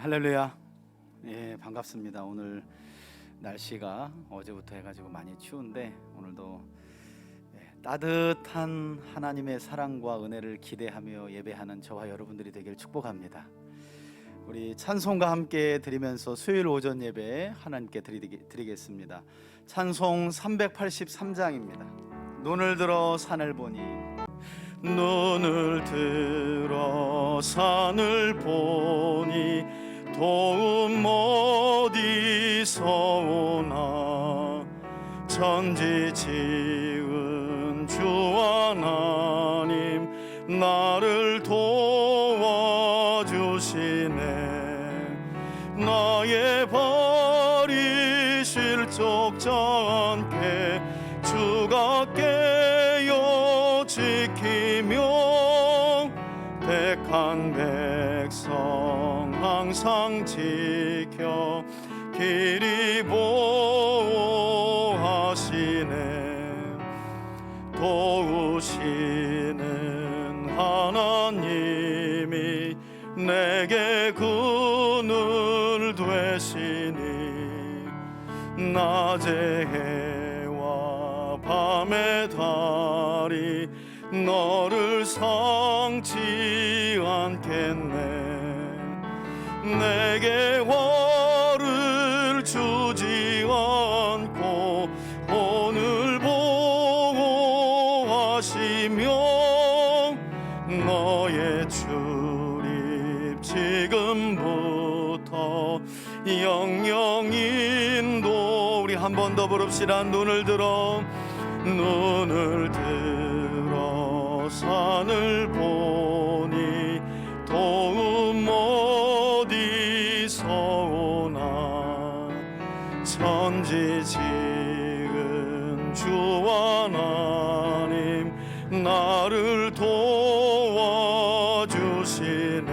할렐루야. 반갑습니다. 오늘 날씨가 어제부터 해가지고 많이 추운데 오늘도 따뜻한 하나님의 사랑과 은혜를 기대하며 예배하는 저와 여러분들이 되길 축복합니다. 우리 찬송과 함께 드리면서 수요일 오전 예배 하나님께 드리겠습니다. 찬송 383장입니다. 눈을 들어 산을 보니, 눈을 들어 산을 보니 도움 어디서 오나. 천지 지은 주 하나님 나를 도와주시네. 나의 발이 실족지 않게 주가 깨어 지키며 택한 백성 항상 지켜 길이 보호하시네. 도우시는 하나님이 내게 그늘 되시니, 낮의 해와 밤의 달이 너를 상치 않겠네. 내게 화를 주지 않고 오늘 보호하시며 너의 출입 지금부터 영영 인도. 우리 한 번 더 부릅시다. 눈을 들어 산을 보니 도움 어디서 오나. 천지 지은 주 하나님 나를 도와주시네.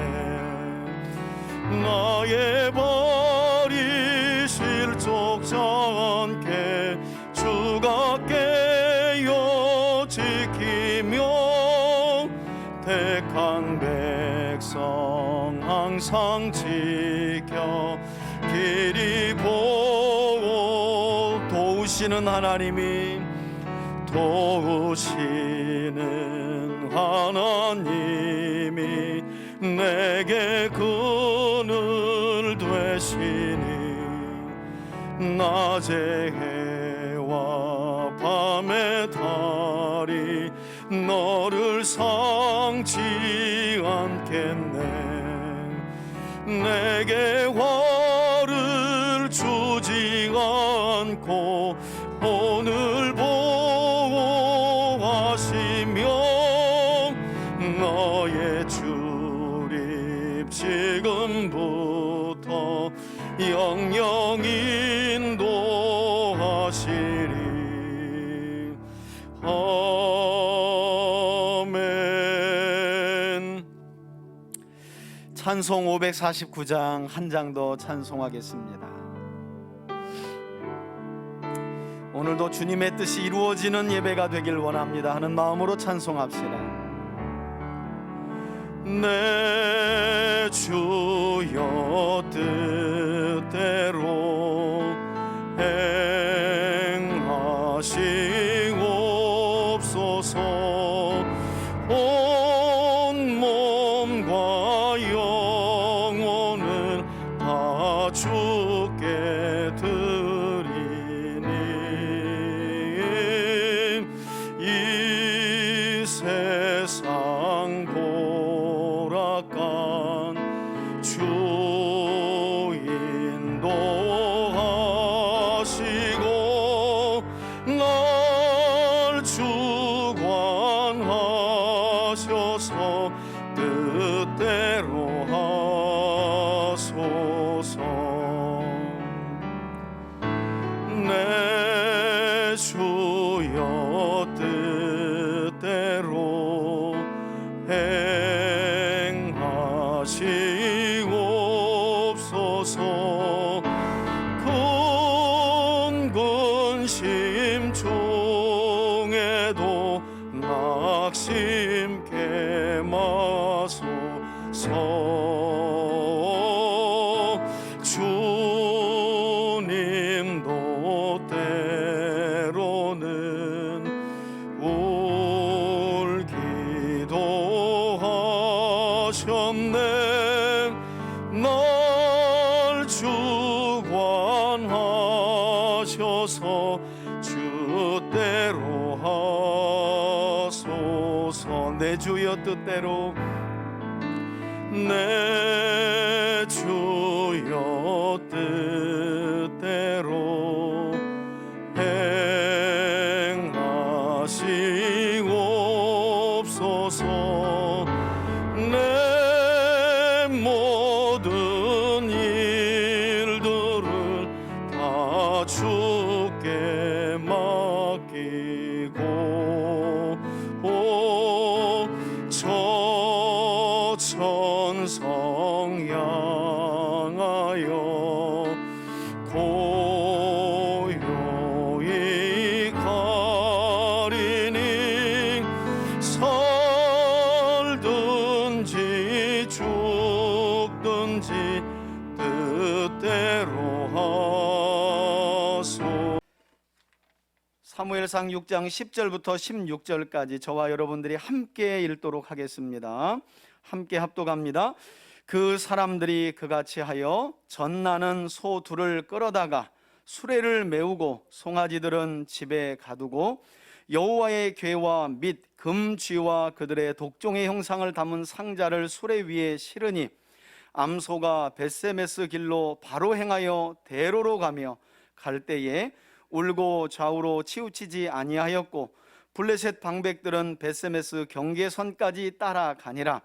나의 발이 실족지 않게 주가 깨어 지키며 택한 백성 항상 지켜 길이 보호. 도우시는 하나님이, 도우시는 하나님이 내게 그늘 되시니, 낮의 해와 밤의 달이 너를 상치 않겠네. 내게 화를 주지 않고 오늘 보호하시며 너의 출입 지금부터 영영 인도하시리. 아멘. 찬송 549장 한 장 더 찬송하겠습니다. 오늘도 주님의 뜻이 이루어지는 예배가 되길 원합니다 하는 마음으로 찬송합시다. 내 주여 뜻대로 행하시옵소서. 온 몸과 영혼은 다 주께 드리니, 이 세상 고락간 주 인도하시고 날 주관하셔서 뜻대로 하소서. 내 주여 뜻대로 행하시옵소서. 큰 근심 중에도 낙심케 마소. 주님도 때로는 울기도 하셨네. 날 주관하셔서 주대로 하소서. 내 주여 뜻대로, 내 주여 뜻대로 행하시옵소서. 내 모든 일들을 다 주께 맡기고 저 천성 향하여 고요히 가리니 살든지 죽든지 뜻대로 하소. 사무엘상 6장 10절부터 16절까지 저와 여러분들이 함께 읽도록 하겠습니다. 함께 합독합니다. 그 사람들이 그같이 하여 전나는 소 둘을 끌어다가 수레를 메우고 송아지들은 집에 가두고 여호와의 궤와 및 금쥐와 그들의 독종의 형상을 담은 상자를 수레 위에 실으니 암소가 벳세메스 길로 바로 행하여 대로로 가며 갈 때에 울고 좌우로 치우치지 아니하였고 블레셋 방백들은 벳세메스 경계선까지 따라가니라.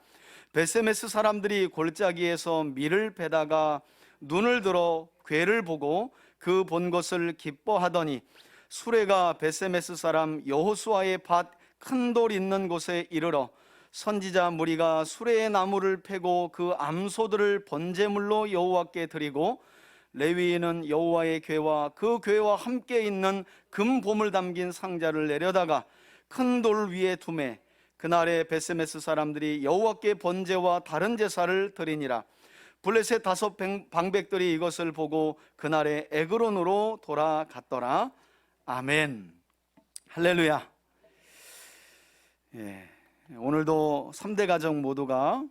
벳세메스 사람들이 골짜기에서 밀을 베다가 눈을 들어 궤를 보고 그 본 것을 기뻐하더니 수레가 벳세메스 사람 여호수아의 밭 큰 돌 있는 곳에 이르러 선지자 무리가 수레의 나무를 패고 그 암소들을 번제물로 여호와께 드리고 레위인은 여호와의 궤와 그 궤와 함께 있는 금보물 담긴 상자를 내려다가 큰 돌 위에 두매 그날에 벳세메스 사람들이 여호와께 번제와 다른 제사를 드리니라. 블레셋 다섯 방백들이 이것을 보고 그날에 에그론으로 돌아갔더라. 아멘. 할렐루야. 오늘도 3대 가정 모두가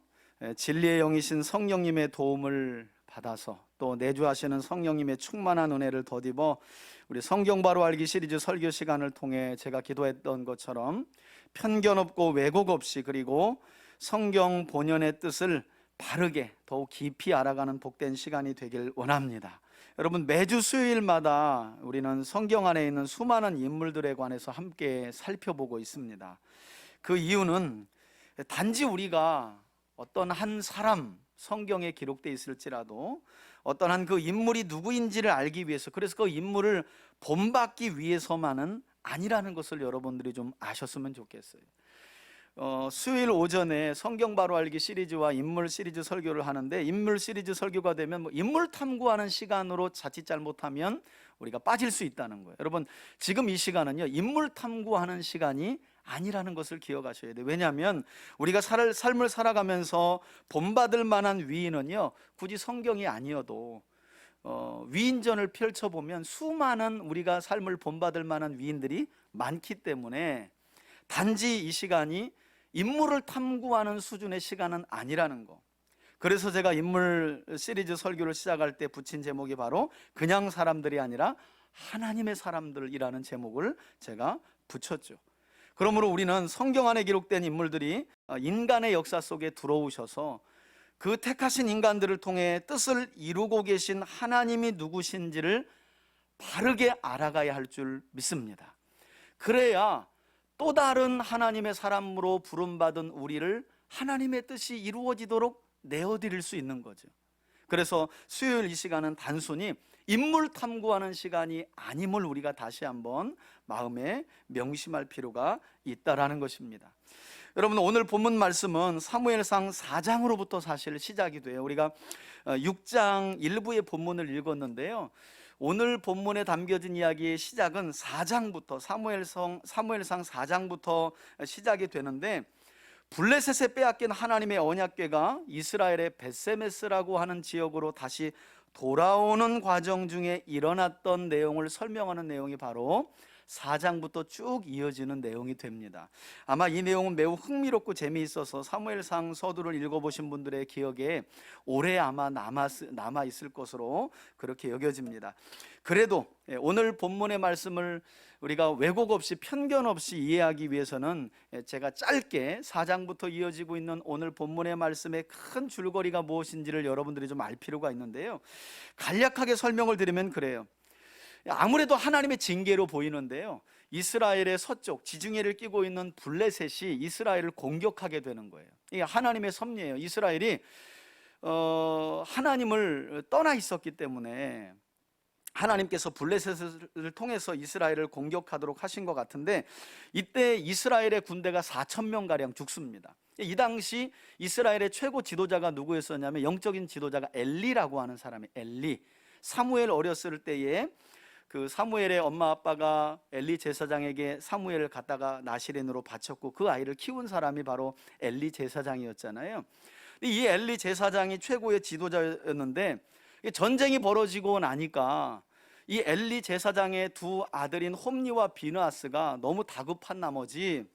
진리의 영이신 성령님의 도움을 받아서 또 내주하시는 성령님의 충만한 은혜를 덧입어 우리 성경 바로 알기 시리즈 설교 시간을 통해 제가 기도했던 것처럼 편견 없고 왜곡 없이 그리고 성경 본연의 뜻을 바르게 더욱 깊이 알아가는 복된 시간이 되길 원합니다. 여러분, 매주 수요일마다 우리는 성경 안에 있는 수많은 인물들에 관해서 함께 살펴보고 있습니다. 그 이유는 단지 우리가 어떤 한 사람, 성경에 기록되어 있을지라도 어떤 한 그 인물이 누구인지를 알기 위해서, 그래서 그 인물을 본받기 위해서만은 아니라는 것을 여러분들이 좀 아셨으면 좋겠어요. 수요일 오전에 성경 바로 알기 시리즈와 인물 시리즈 설교를 하는데, 인물 시리즈 설교가 되면 인물 탐구하는 시간으로 자칫 잘못하면 우리가 빠질 수 있다는 거예요. 여러분, 지금 이 시간은요, 인물 탐구하는 시간이 아니라는 것을 기억하셔야 돼요. 왜냐하면 우리가 삶을 살아가면서 본받을 만한 위인은요, 굳이 성경이 아니어도 위인전을 펼쳐보면 수많은 우리가 삶을 본받을 만한 위인들이 많기 때문에 단지 이 시간이 인물을 탐구하는 수준의 시간은 아니라는 거. 그래서 제가 인물 시리즈 설교를 시작할 때 붙인 제목이 바로 그냥 사람들이 아니라 하나님의 사람들이라는 제목을 제가 붙였죠. 그러므로 우리는 성경 안에 기록된 인물들이 인간의 역사 속에 들어오셔서 그 택하신 인간들을 통해 뜻을 이루고 계신 하나님이 누구신지를 바르게 알아가야 할 줄 믿습니다. 그래야 또 다른 하나님의 사람으로 부름받은 우리를 하나님의 뜻이 이루어지도록 내어드릴 수 있는 거죠. 그래서 수요일 이 시간은 단순히 인물 탐구하는 시간이 아님을 우리가 다시 한번 마음에 명심할 필요가 있다라는 것입니다. 여러분, 오늘 본문 말씀은 사무엘상 4장으로부터 사실 시작이 돼요. 우리가 6장 일부의 본문을 읽었는데요, 오늘 본문에 담겨진 이야기의 시작은 4장부터 사무엘상 4장부터 시작이 되는데, 블레셋에 빼앗긴 하나님의 언약궤가 이스라엘의 벳세메스라고 하는 지역으로 다시 돌아오는 과정 중에 일어났던 내용을 설명하는 내용이 바로 4장부터 쭉 이어지는 내용이 됩니다. 아마 이 내용은 매우 흥미롭고 재미있어서 사무엘상 서두를 읽어보신 분들의 기억에 오래 아마 남아 있을 것으로 그렇게 여겨집니다. 그래도 오늘 본문의 말씀을 우리가 왜곡 없이 편견 없이 이해하기 위해서는 제가 짧게 4장부터 이어지고 있는 오늘 본문의 말씀의 큰 줄거리가 무엇인지를 여러분들이 좀 알 필요가 있는데요, 간략하게 설명을 드리면 그래요. 아무래도 하나님의 징계로 보이는데요, 이스라엘의 서쪽 지중해를 끼고 있는 블레셋이 이스라엘을 공격하게 되는 거예요. 이게 하나님의 섭리예요. 이스라엘이 하나님을 떠나 있었기 때문에 하나님께서 블레셋을 통해서 이스라엘을 공격하도록 하신 것 같은데, 이때 이스라엘의 군대가 4,000명가량 죽습니다. 이 당시 이스라엘의 최고 지도자가 누구였었냐면 영적인 지도자가 엘리라고 하는 사람이, 엘리. 사무엘 어렸을 때에 그 사무엘의 엄마 아빠가 엘리 제사장에게 사무엘을 갖다가 나시린으로 바쳤고 그 아이를 키운 사람이 바로 엘리 제사장이었잖아요. 이 엘리 제사장이 최고의 지도자였는데 전쟁이 벌어지고 나니까 이 엘리 제사장의 두 아들인 홈니와 비느하스가 너무 다급한 나머지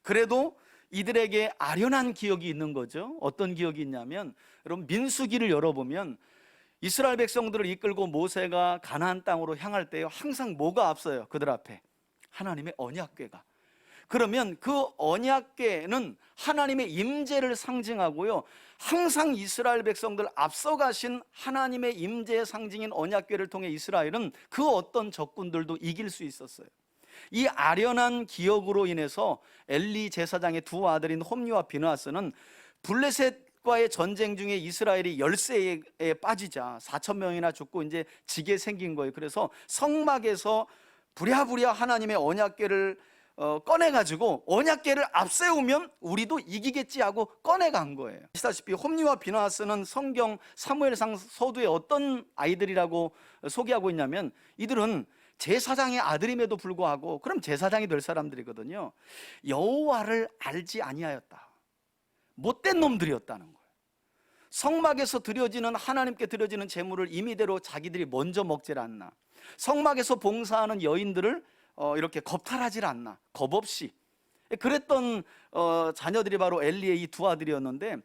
그래도 이들에게 아련한 기억이 있는 거죠. 어떤 기억이 있냐면, 여러분 민수기를 열어보면 이스라엘 백성들을 이끌고 모세가 가나안 땅으로 향할 때요, 항상 뭐가 앞서요? 그들 앞에 하나님의 언약궤가. 그러면 그 언약궤는 하나님의 임재를 상징하고요, 항상 이스라엘 백성들 앞서가신 하나님의 임재의 상징인 언약궤를 통해 이스라엘은 그 어떤 적군들도 이길 수 있었어요. 이 아련한 기억으로 인해서 엘리 제사장의 두 아들인 홈니와 비느하스는 블레셋과의 전쟁 중에 이스라엘이 열세에 빠지자 4,000명이나 죽고 이제 지게 생긴 거예요. 그래서 성막에서 부랴부랴 하나님의 언약궤를 꺼내가지고 언약궤를 앞세우면 우리도 이기겠지 하고 꺼내간 거예요. 아시다시피 홈니와 비느하스는 성경 사무엘상 서두에 어떤 아이들이라고 소개하고 있냐면, 이들은 제사장의 아들임에도 불구하고, 그럼 제사장이 될 사람들이거든요, 여호와를 알지 아니하였다, 못된 놈들이었다는 거예요. 성막에서 드려지는, 하나님께 드려지는 제물을 임의대로 자기들이 먼저 먹질 않나, 성막에서 봉사하는 여인들을 이렇게 겁탈하질 않나, 겁 없이 그랬던 자녀들이 바로 엘리의 이 두 아들이었는데,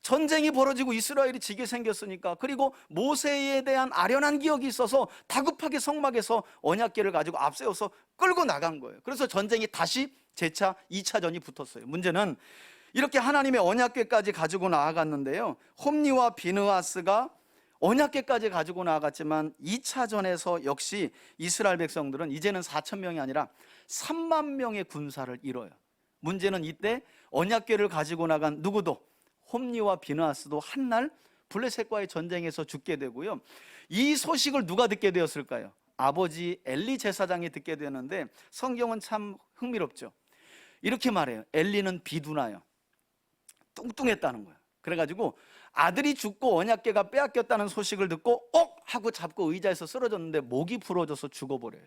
전쟁이 벌어지고 이스라엘이 지게 생겼으니까, 그리고 모세에 대한 아련한 기억이 있어서 다급하게 성막에서 언약궤를 가지고 앞세워서 끌고 나간 거예요. 그래서 전쟁이 다시 재차 2차전이 붙었어요. 문제는 이렇게 하나님의 언약궤까지 가지고 나아갔는데요, 홈니와 비느하스가 언약궤까지 가지고 나아갔지만 2차전에서 역시 이스라엘 백성들은 이제는 4,000명이 아니라 3만 명의 군사를 잃어요. 문제는 이때 언약궤를 가지고 나간 누구도, 홈니와 비느하스도 한날 블레셋과의 전쟁에서 죽게 되고요, 이 소식을 누가 듣게 되었을까요? 아버지 엘리 제사장이 듣게 되는데, 성경은 참 흥미롭죠. 이렇게 말해요. 엘리는 비두나요, 뚱뚱했다는 거예요. 그래가지고 아들이 죽고 언약궤가 빼앗겼다는 소식을 듣고 하고 잡고 의자에서 쓰러졌는데 목이 부러져서 죽어버려요.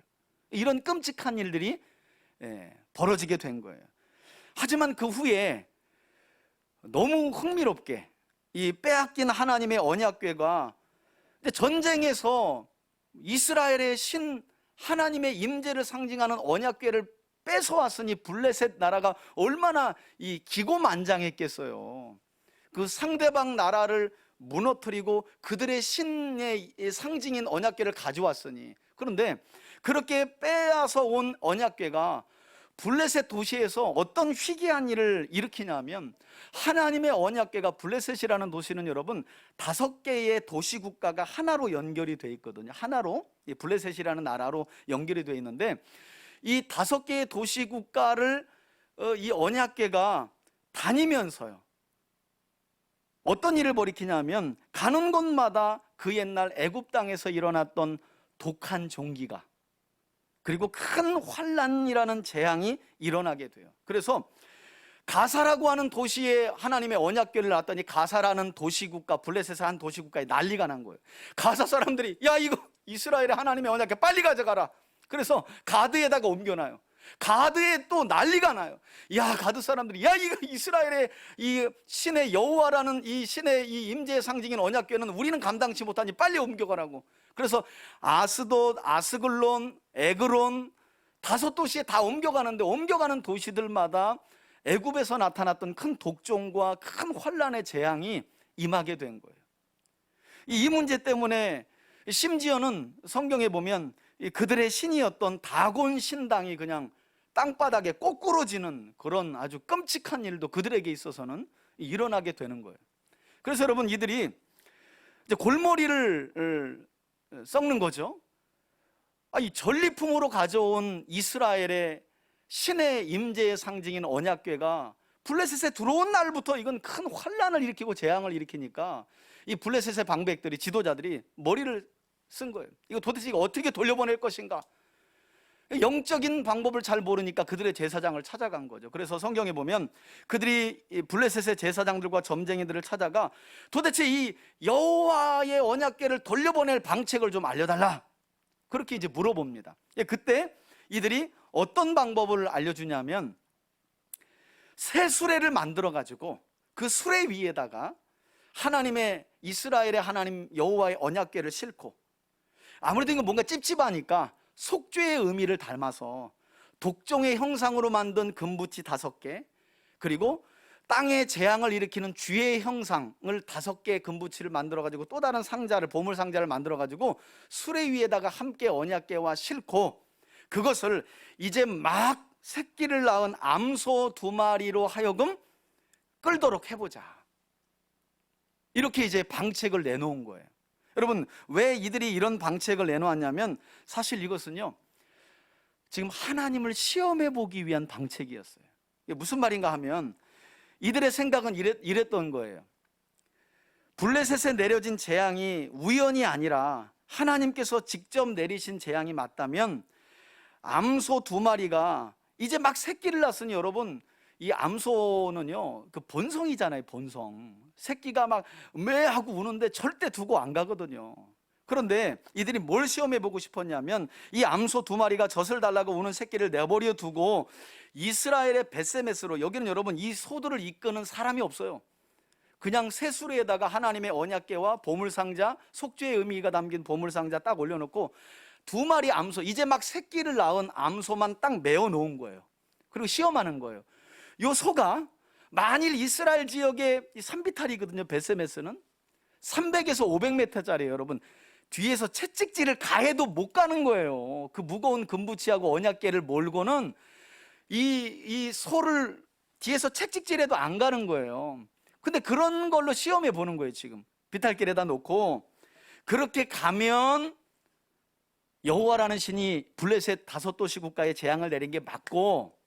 이런 끔찍한 일들이 벌어지게 된 거예요. 하지만 그 후에 너무 흥미롭게 이 빼앗긴 하나님의 언약궤가 전쟁에서 이스라엘의 신 하나님의 임재를 상징하는 언약궤를 뺏어왔으니 블레셋 나라가 얼마나 이 기고만장했겠어요. 그 상대방 나라를 무너뜨리고 그들의 신의 상징인 언약궤를 가져왔으니. 그런데 그렇게 빼앗아 온 언약궤가 블레셋 도시에서 어떤 희귀한 일을 일으키냐면, 하나님의 언약궤가, 블레셋이라는 도시는 여러분 5개의 도시 국가가 하나로 연결이 돼 있거든요. 하나로, 블레셋이라는 나라로 연결이 돼 있는데, 이 5개의 도시 국가를 이 언약궤가 다니면서요, 어떤 일을 벌이키냐면, 가는 곳마다 그 옛날 애굽 땅에서 일어났던 독한 종기가, 그리고 큰 환란이라는 재앙이 일어나게 돼요. 그래서 가사라고 하는 도시에 하나님의 언약궤를 놨더니 가사라는 도시국가, 블레셋의 한 도시국가에 난리가 난 거예요. 가사 사람들이 야, 이거 이스라엘의 하나님의 언약궤 빨리 가져가라. 그래서 가드에다가 옮겨놔요. 가드에 또 난리가 나요. 야, 가드 사람들이, 야, 이거 이스라엘의 이 신의 여호와라는 이 신의 이 임재의 상징인 언약궤는 우리는 감당치 못하니 빨리 옮겨가라고. 그래서 아스돗, 아스글론, 에그론 5도시에 다 옮겨가는데, 옮겨가는 도시들마다 애굽에서 나타났던 큰 독종과 큰 환란의 재앙이 임하게 된 거예요. 이 문제 때문에 심지어는 성경에 보면 그들의 신이었던 다곤 신당이 그냥 땅바닥에 꼬꾸러지는 그런 아주 끔찍한 일도 그들에게 있어서는 일어나게 되는 거예요. 그래서 여러분, 이들이 이제 골머리를 썩는 거죠. 이 전리품으로 가져온 이스라엘의 신의 임재의 상징인 언약궤가 블레셋에 들어온 날부터 이건 큰 환란을 일으키고 재앙을 일으키니까 이 블레셋의 방백들이, 지도자들이 머리를 쓴 거예요. 이거 도대체 이거 어떻게 돌려보낼 것인가? 영적인 방법을 잘 모르니까 그들의 제사장을 찾아간 거죠. 그래서 성경에 보면 그들이 블레셋의 제사장들과 점쟁이들을 찾아가 도대체 이 여호와의 언약궤를 돌려보낼 방책을 좀 알려달라, 그렇게 이제 물어봅니다. 그때 이들이 어떤 방법을 알려주냐면, 새 수레를 만들어 가지고 그 수레 위에다가 하나님의, 이스라엘의 하나님 여호와의 언약궤를 싣고, 아무래도 이거 뭔가 찝찝하니까 속죄의 의미를 닮아서 독종의 형상으로 만든 금붙이 5개, 그리고 땅에 재앙을 일으키는 쥐의 형상을 5개의 금붙이를 만들어 가지고 또 다른 상자를, 보물 상자를 만들어 가지고 수레 위에다가 함께 언약궤와 싣고, 그것을 이제 막 새끼를 낳은 암소 2마리로 하여금 끌도록 해보자, 이렇게 이제 방책을 내놓은 거예요. 여러분, 왜 이들이 이런 방책을 내놓았냐면, 사실 이것은요, 지금 하나님을 시험해 보기 위한 방책이었어요. 이게 무슨 말인가 하면, 이들의 생각은 이랬던 거예요. 블레셋에 내려진 재앙이 우연이 아니라 하나님께서 직접 내리신 재앙이 맞다면, 암소 2마리가 이제 막 새끼를 낳았으니, 여러분, 이 암소는요, 그 본성이잖아요. 본성. 새끼가 막 매하고 우는데 절대 두고 안 가거든요. 그런데 이들이 뭘 시험해 보고 싶었냐면, 이 암소 2마리가 젖을 달라고 우는 새끼를 내버려 두고 이스라엘의 벳세메스로, 여기는 여러분 이 소들을 이끄는 사람이 없어요. 그냥 새 수레에다가 하나님의 언약궤와 보물상자, 속죄의 의미가 담긴 보물상자 딱 올려놓고 2마리 암소, 이제 막 새끼를 낳은 암소만 딱 메어 놓은 거예요. 그리고 시험하는 거예요. 요 소가 만일 이스라엘 지역의 산비탈이거든요. 벳세메스는 300에서 500m짜리예요. 여러분, 뒤에서 채찍질을 가해도 못 가는 거예요. 그 무거운 금붙이하고 언약궤를 몰고는 이 소를 뒤에서 채찍질해도 안 가는 거예요. 근데 그런 걸로 시험해 보는 거예요. 지금 비탈길에다 놓고, 그렇게 가면 여호와라는 신이 블레셋 5도시 국가에 재앙을 내린 게 맞고,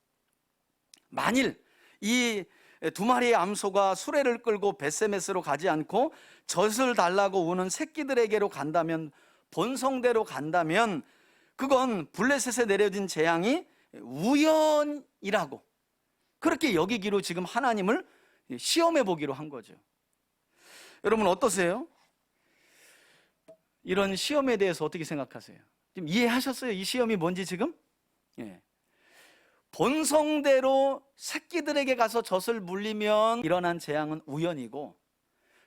만일 이 2마리의 암소가 수레를 끌고 벳세메스로 가지 않고 젖을 달라고 우는 새끼들에게로 간다면, 본성대로 간다면, 그건 블레셋에 내려진 재앙이 우연이라고, 그렇게 여기기로 지금 하나님을 시험해 보기로 한 거죠. 여러분, 어떠세요? 이런 시험에 대해서 어떻게 생각하세요? 지금 이해하셨어요? 이 시험이 뭔지 지금? 본성대로 새끼들에게 가서 젖을 물리면 일어난 재앙은 우연이고,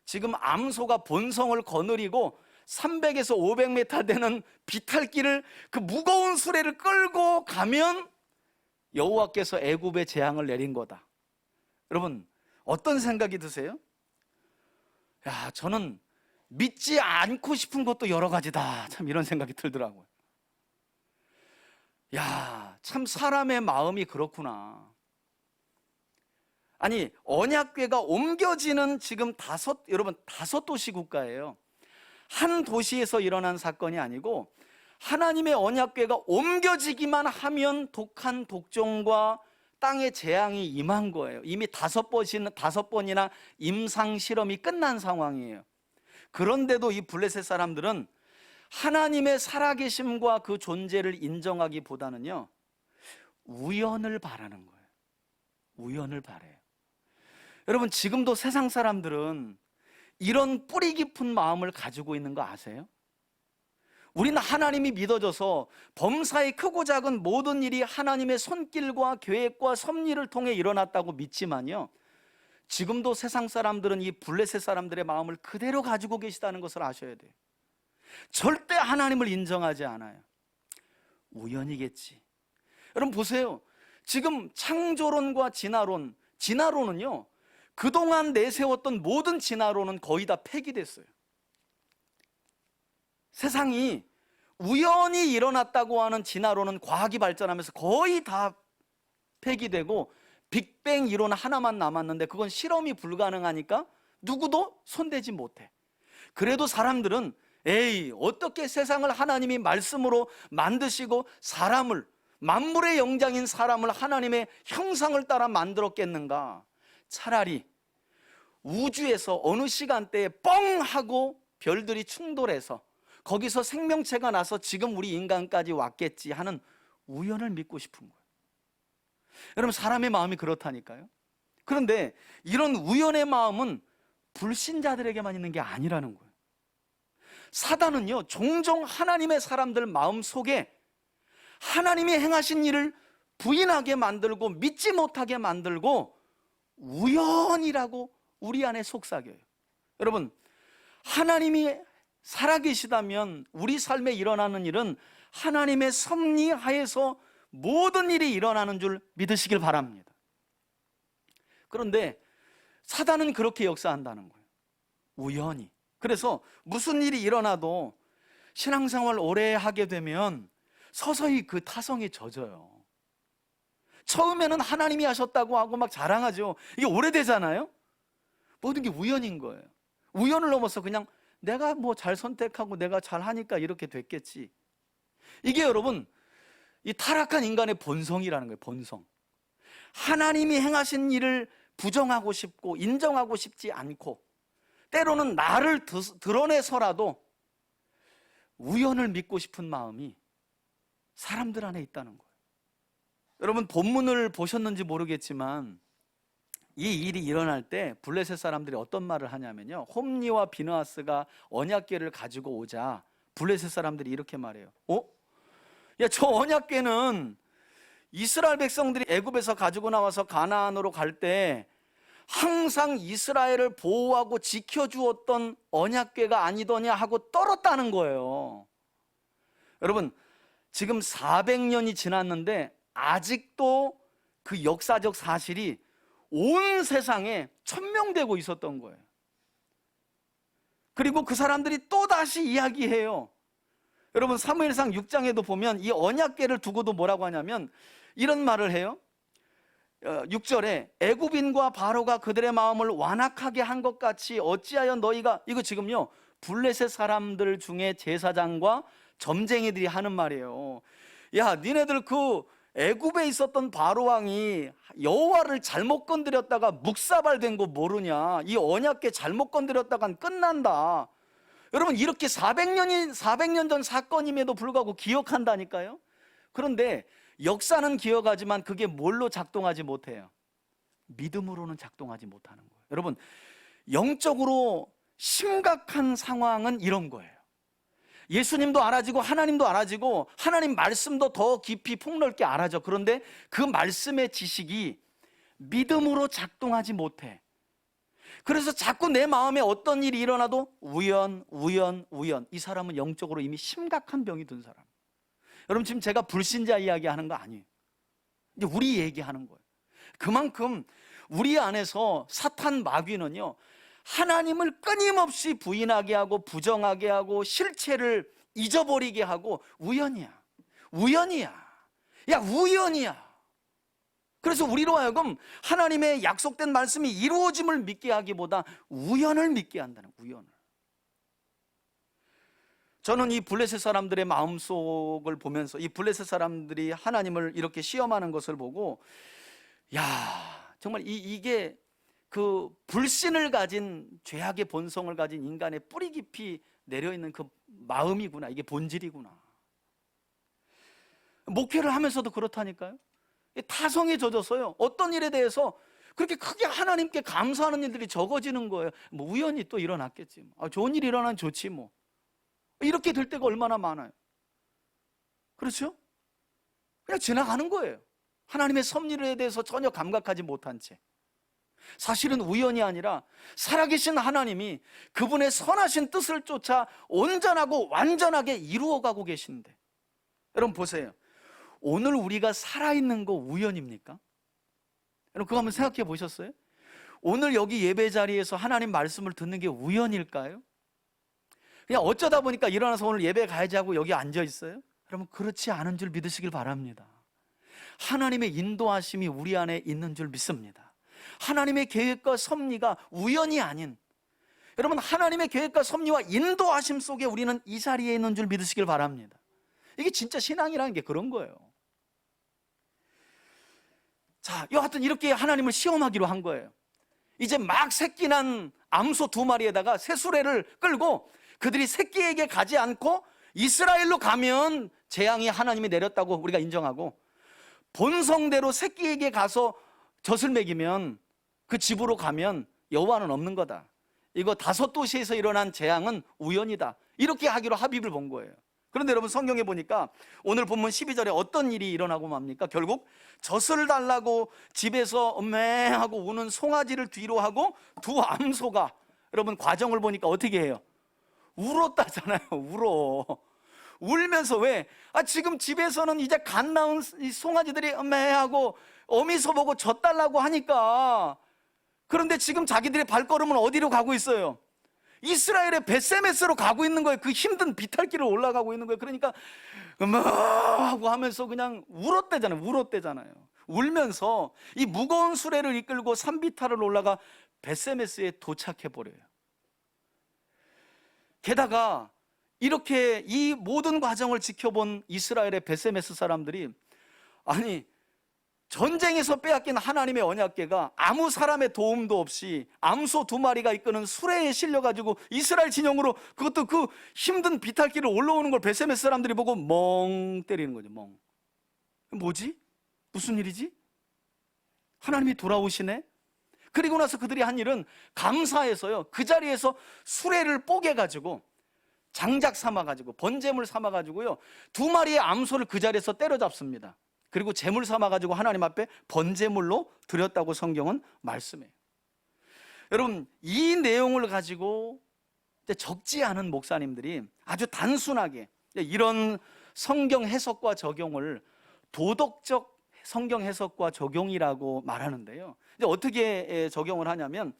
지금 암소가 본성을 거느리고 300에서 500m 되는 비탈길을, 그 무거운 수레를 끌고 가면 여호와께서 애굽에 재앙을 내린 거다. 여러분, 어떤 생각이 드세요? 야, 저는 믿지 않고 싶은 것도 여러 가지다, 참 이런 생각이 들더라고요. 야, 참 사람의 마음이 그렇구나. 아니, 언약궤가 옮겨지는 지금 여러분 5도시 국가예요. 한 도시에서 일어난 사건이 아니고, 하나님의 언약궤가 옮겨지기만 하면 독한 독종과 땅의 재앙이 임한 거예요. 이미 5번이나 임상 실험이 끝난 상황이에요. 그런데도 이 블레셋 사람들은 하나님의 살아계심과 그 존재를 인정하기보다는요, 우연을 바라는 거예요. 우연을 바라요. 여러분, 지금도 세상 사람들은 이런 뿌리 깊은 마음을 가지고 있는 거 아세요? 우리는 하나님이 믿어져서 범사의 크고 작은 모든 일이 하나님의 손길과 계획과 섭리를 통해 일어났다고 믿지만요, 지금도 세상 사람들은 이 블레셋 사람들의 마음을 그대로 가지고 계시다는 것을 아셔야 돼요. 절대 하나님을 인정하지 않아요. 우연이겠지. 여러분 보세요. 지금 창조론과 진화론은요, 그동안 내세웠던 모든 진화론은 거의 다 폐기됐어요. 세상이 우연히 일어났다고 하는 진화론은 과학이 발전하면서 거의 다 폐기되고 빅뱅 이론 하나만 남았는데 그건 실험이 불가능하니까 누구도 손대지 못해. 그래도 사람들은 에이, 어떻게 세상을 하나님이 말씀으로 만드시고 사람을, 만물의 영장인 사람을 하나님의 형상을 따라 만들었겠는가? 차라리 우주에서 어느 시간대에 뻥 하고 별들이 충돌해서 거기서 생명체가 나서 지금 우리 인간까지 왔겠지 하는 우연을 믿고 싶은 거예요. 여러분, 사람의 마음이 그렇다니까요. 그런데 이런 우연의 마음은 불신자들에게만 있는 게 아니라는 거예요. 사단은요, 종종 하나님의 사람들 마음 속에 하나님이 행하신 일을 부인하게 만들고 믿지 못하게 만들고 우연이라고 우리 안에 속삭여요. 여러분, 하나님이 살아계시다면 우리 삶에 일어나는 일은 하나님의 섭리 하에서 모든 일이 일어나는 줄 믿으시길 바랍니다. 그런데 사단은 그렇게 역사한다는 거예요. 우연히. 그래서 무슨 일이 일어나도 신앙생활 오래 하게 되면 서서히 그 타성에 젖어요. 처음에는 하나님이 하셨다고 하고 막 자랑하죠. 이게 오래되잖아요. 모든 게 우연인 거예요. 우연을 넘어서 그냥 내가 뭐 잘 선택하고 내가 잘 하니까 이렇게 됐겠지. 이게 여러분, 이 타락한 인간의 본성이라는 거예요. 본성. 하나님이 행하신 일을 부정하고 싶고 인정하고 싶지 않고 때로는 나를 드러내서라도 우연을 믿고 싶은 마음이 사람들 안에 있다는 거예요. 여러분, 본문을 보셨는지 모르겠지만 이 일이 일어날 때 블레셋 사람들이 어떤 말을 하냐면요, 홈리와 비느하스가 언약궤를 가지고 오자 블레셋 사람들이 이렇게 말해요. 야, 저 언약궤는 이스라엘 백성들이 애굽에서 가지고 나와서 가나안으로 갈 때 항상 이스라엘을 보호하고 지켜주었던 언약궤가 아니더냐 하고 떨었다는 거예요. 여러분, 지금 400년이 지났는데 아직도 그 역사적 사실이 온 세상에 천명되고 있었던 거예요. 그리고 그 사람들이 또다시 이야기해요. 여러분, 사무엘상 6장에도 보면 이 언약궤를 두고도 뭐라고 하냐면 이런 말을 해요. 6절에 애굽인과 바로가 그들의 마음을 완악하게 한 것 같이 어찌하여 너희가, 이거 지금요 블레셋 사람들 중에 제사장과 점쟁이들이 하는 말이에요. 야, 니네들 그 애굽에 있었던 바로 왕이 여호와를 잘못 건드렸다가 묵사발된 거 모르냐? 이 언약궤 잘못 건드렸다간 끝난다. 여러분, 이렇게 400년 전 사건임에도 불구하고 기억한다니까요. 그런데 역사는 기억하지만 그게 뭘로 작동하지 못해요? 믿음으로는 작동하지 못하는 거예요. 여러분, 영적으로 심각한 상황은 이런 거예요. 예수님도 알아지고 하나님도 알아지고 하나님 말씀도 더 깊이 폭넓게 알아져. 그런데 그 말씀의 지식이 믿음으로 작동하지 못해. 그래서 자꾸 내 마음에 어떤 일이 일어나도 우연. 이 사람은 영적으로 이미 심각한 병이 든 사람. 여러분, 지금 제가 불신자 이야기하는 거 아니에요. 이제 우리 얘기하는 거예요. 그만큼 우리 안에서 사탄 마귀는요, 하나님을 끊임없이 부인하게 하고 부정하게 하고 실체를 잊어버리게 하고 우연이야. 야, 우연이야. 그래서 우리로 하여금 하나님의 약속된 말씀이 이루어짐을 믿게 하기보다 우연을 믿게 한다는, 우연을. 저는 이 블레셋 사람들의 마음속을 보면서 이 블레셋 사람들이 하나님을 이렇게 시험하는 것을 보고, 야, 정말 이게 그 불신을 가진, 죄악의 본성을 가진 인간의 뿌리 깊이 내려있는 그 마음이구나. 이게 본질이구나. 목회를 하면서도 그렇다니까요. 타성에 젖어서요, 어떤 일에 대해서 그렇게 크게 하나님께 감사하는 일들이 적어지는 거예요. 뭐 우연히 또 일어났겠지. 좋은 일이 일어나면 좋지 뭐. 이렇게 될 때가 얼마나 많아요. 그렇죠? 그냥 지나가는 거예요. 하나님의 섭리에 대해서 전혀 감각하지 못한 채. 사실은 우연이 아니라 살아계신 하나님이 그분의 선하신 뜻을 쫓아 온전하고 완전하게 이루어가고 계신데, 여러분 보세요. 오늘 우리가 살아있는 거 우연입니까? 여러분 그거 한번 생각해 보셨어요? 오늘 여기 예배 자리에서 하나님 말씀을 듣는 게 우연일까요? 그냥 어쩌다 보니까 일어나서 오늘 예배 가야지 하고 여기 앉아 있어요? 여러분 그렇지 않은 줄 믿으시길 바랍니다. 하나님의 인도하심이 우리 안에 있는 줄 믿습니다. 하나님의 계획과 섭리가 우연이 아닌, 여러분 하나님의 계획과 섭리와 인도하심 속에 우리는 이 자리에 있는 줄 믿으시길 바랍니다. 이게 진짜 신앙이라는 게 그런 거예요. 자, 여하튼 이렇게 하나님을 시험하기로 한 거예요. 이제 막 새끼 난 암소 2마리에다가 새수레를 끌고 그들이 새끼에게 가지 않고 이스라엘로 가면 재앙이 하나님이 내렸다고 우리가 인정하고, 본성대로 새끼에게 가서 젖을 먹이면 그 집으로 가면 여호와는 없는 거다. 이거 5도시에서 일어난 재앙은 우연이다. 이렇게 하기로 합의를 본 거예요. 그런데 여러분 성경에 보니까 오늘 본문 12절에 어떤 일이 일어나고 맙니까? 결국 젖을 달라고 집에서 엄매하고 우는 송아지를 뒤로 하고 두 암소가, 여러분 과정을 보니까 어떻게 해요? 울었다잖아요. 울어. 울면서 왜? 지금 집에서는 이제 갓 나온 이 송아지들이 엄매하고 어미소 보고 젖 달라고 하니까, 그런데 지금 자기들의 발걸음은 어디로 가고 있어요? 이스라엘의 벳세메스로 가고 있는 거예요. 그 힘든 비탈길을 올라가고 있는 거예요. 그러니까 하고 하면서 그냥 울었대잖아요. 울면서 이 무거운 수레를 이끌고 산비탈을 올라가 벳세메스에 도착해 버려요. 게다가 이렇게 이 모든 과정을 지켜본 이스라엘의 벳세메스 사람들이, 아니 전쟁에서 빼앗긴 하나님의 언약궤가 아무 사람의 도움도 없이 암소 2마리가 이끄는 수레에 실려가지고 이스라엘 진영으로, 그것도 그 힘든 비탈길을 올라오는 걸 벳세메스 사람들이 보고 멍 때리는 거죠. 멍. 뭐지? 무슨 일이지? 하나님이 돌아오시네? 그리고 나서 그들이 한 일은 감사해서요, 그 자리에서 수레를 뽀개가지고 장작 삼아가지고 번제물 삼아가지고요 2마리의 암소를 그 자리에서 때려잡습니다. 그리고 제물 삼아가지고 하나님 앞에 번제물로 드렸다고 성경은 말씀해요. 여러분 이 내용을 가지고 적지 않은 목사님들이 아주 단순하게 이런 성경 해석과 적용을 도덕적 성경 해석과 적용이라고 말하는데요, 이제 어떻게 적용을 하냐면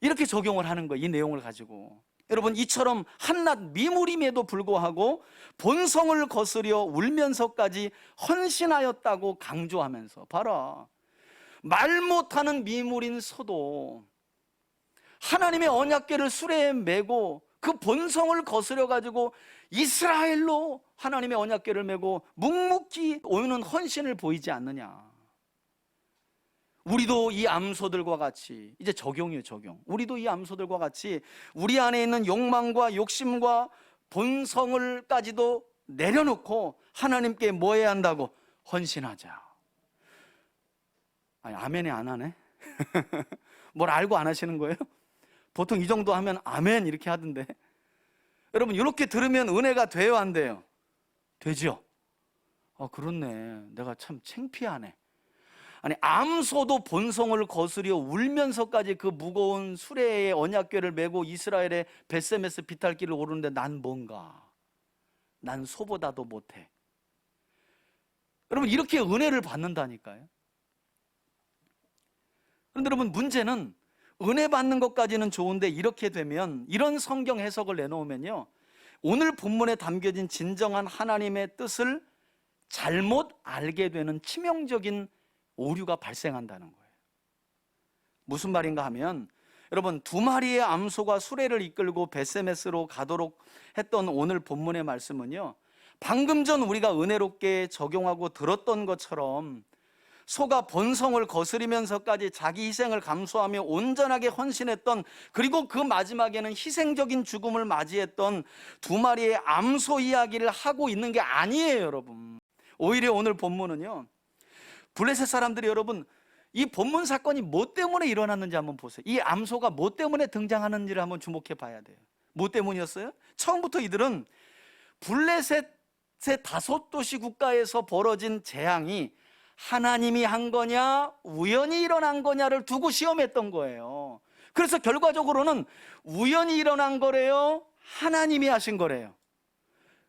이렇게 적용을 하는 거예요. 이 내용을 가지고 여러분 이처럼 한낱 미물임에도 불구하고 본성을 거스려 울면서까지 헌신하였다고 강조하면서, 봐라, 말 못하는 미물인 서도 하나님의 언약궤를 수레에 메고 그 본성을 거스려 가지고 이스라엘로 하나님의 언약궤를 메고 묵묵히 오는 헌신을 보이지 않느냐. 우리도 이 암소들과 같이, 이제 적용이에요, 적용. 우리도 이 암소들과 같이 우리 안에 있는 욕망과 욕심과 본성을까지도 내려놓고 하나님께 뭐 해야 한다고? 헌신하자. 아니, 아멘이 안 하네? 뭘 알고 안 하시는 거예요? 보통 이 정도 하면 아멘 이렇게 하던데, 여러분 이렇게 들으면 은혜가 돼요, 안 돼요? 되죠? 그렇네, 내가 참 창피하네. 아니, 암소도 본성을 거스려 울면서까지 그 무거운 수레의 언약궤를 메고 이스라엘의 벳세메스 비탈길을 오르는데 난 뭔가, 난 소보다도 못해. 여러분 이렇게 은혜를 받는다니까요. 그런데 여러분 문제는 은혜 받는 것까지는 좋은데 이렇게 되면, 이런 성경 해석을 내놓으면요, 오늘 본문에 담겨진 진정한 하나님의 뜻을 잘못 알게 되는 치명적인 오류가 발생한다는 거예요. 무슨 말인가 하면, 여러분 2마리의 암소가 수레를 이끌고 벳세메스로 가도록 했던 오늘 본문의 말씀은요, 방금 전 우리가 은혜롭게 적용하고 들었던 것처럼 소가 본성을 거스리면서까지 자기 희생을 감수하며 온전하게 헌신했던, 그리고 그 마지막에는 희생적인 죽음을 맞이했던 2마리의 암소 이야기를 하고 있는 게 아니에요, 여러분. 오히려 오늘 본문은요, 블레셋 사람들이, 여러분 이 본문 사건이 뭐 때문에 일어났는지 한번 보세요. 이 암소가 뭐 때문에 등장하는지를 한번 주목해 봐야 돼요. 뭐 때문이었어요? 처음부터 이들은 블레셋의 5도시 국가에서 벌어진 재앙이 하나님이 한 거냐 우연히 일어난 거냐를 두고 시험했던 거예요. 그래서 결과적으로는 우연히 일어난 거래요, 하나님이 하신 거래요?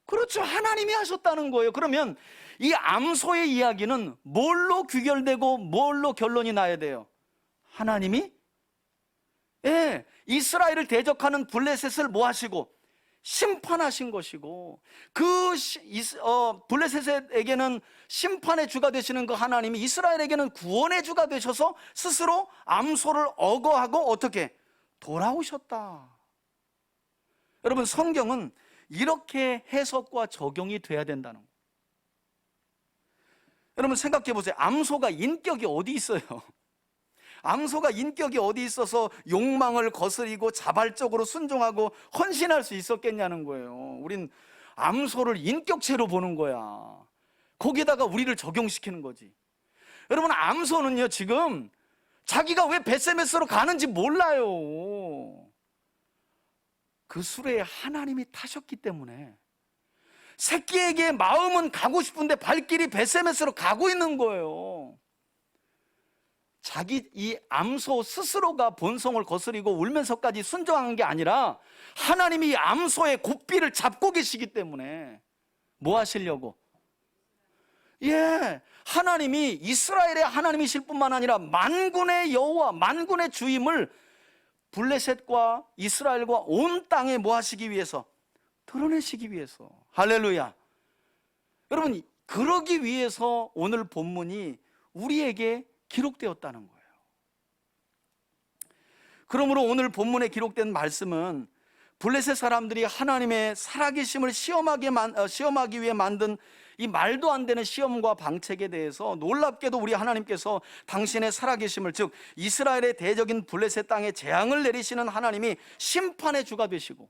그렇죠, 하나님이 하셨다는 거예요. 그러면 이 암소의 이야기는 뭘로 귀결되고 뭘로 결론이 나야 돼요? 하나님이 이스라엘을 대적하는 블레셋을 뭐 하시고? 심판하신 것이고, 블레셋에게는 심판의 주가 되시는 그 하나님이 이스라엘에게는 구원의 주가 되셔서 스스로 암소를 억어하고 어떻게 돌아오셨다. 여러분, 성경은 이렇게 해석과 적용이 돼야 된다는 거예요. 여러분 생각해 보세요. 암소가 인격이 어디 있어요? 암소가 인격이 어디 있어서 욕망을 거스리고 자발적으로 순종하고 헌신할 수 있었겠냐는 거예요. 우린 암소를 인격체로 보는 거야. 거기에다가 우리를 적용시키는 거지. 여러분, 암소는요 지금 자기가 왜 벳세메스로 가는지 몰라요. 그 수레에 하나님이 타셨기 때문에 새끼에게 마음은 가고 싶은데 발길이 벳세메스로 가고 있는 거예요. 자기 이 암소 스스로가 본성을 거스리고 울면서까지 순종한 게 아니라 하나님이 이 암소의 고삐를 잡고 계시기 때문에 뭐 하시려고? 하나님이 이스라엘의 하나님이실 뿐만 아니라 만군의 여호와, 만군의 주임을 블레셋과 이스라엘과 온 땅에 뭐 하시기 위해서? 드러내시기 위해서. 할렐루야. 여러분, 그러기 위해서 오늘 본문이 우리에게 기록되었다는 거예요. 그러므로 오늘 본문에 기록된 말씀은 블레셋 사람들이 하나님의 살아계심을 시험하기 위해 만든 이 말도 안 되는 시험과 방책에 대해서 놀랍게도 우리 하나님께서 당신의 살아계심을, 즉 이스라엘의 대적인 블레셋 땅에 재앙을 내리시는 하나님이 심판의 주가 되시고,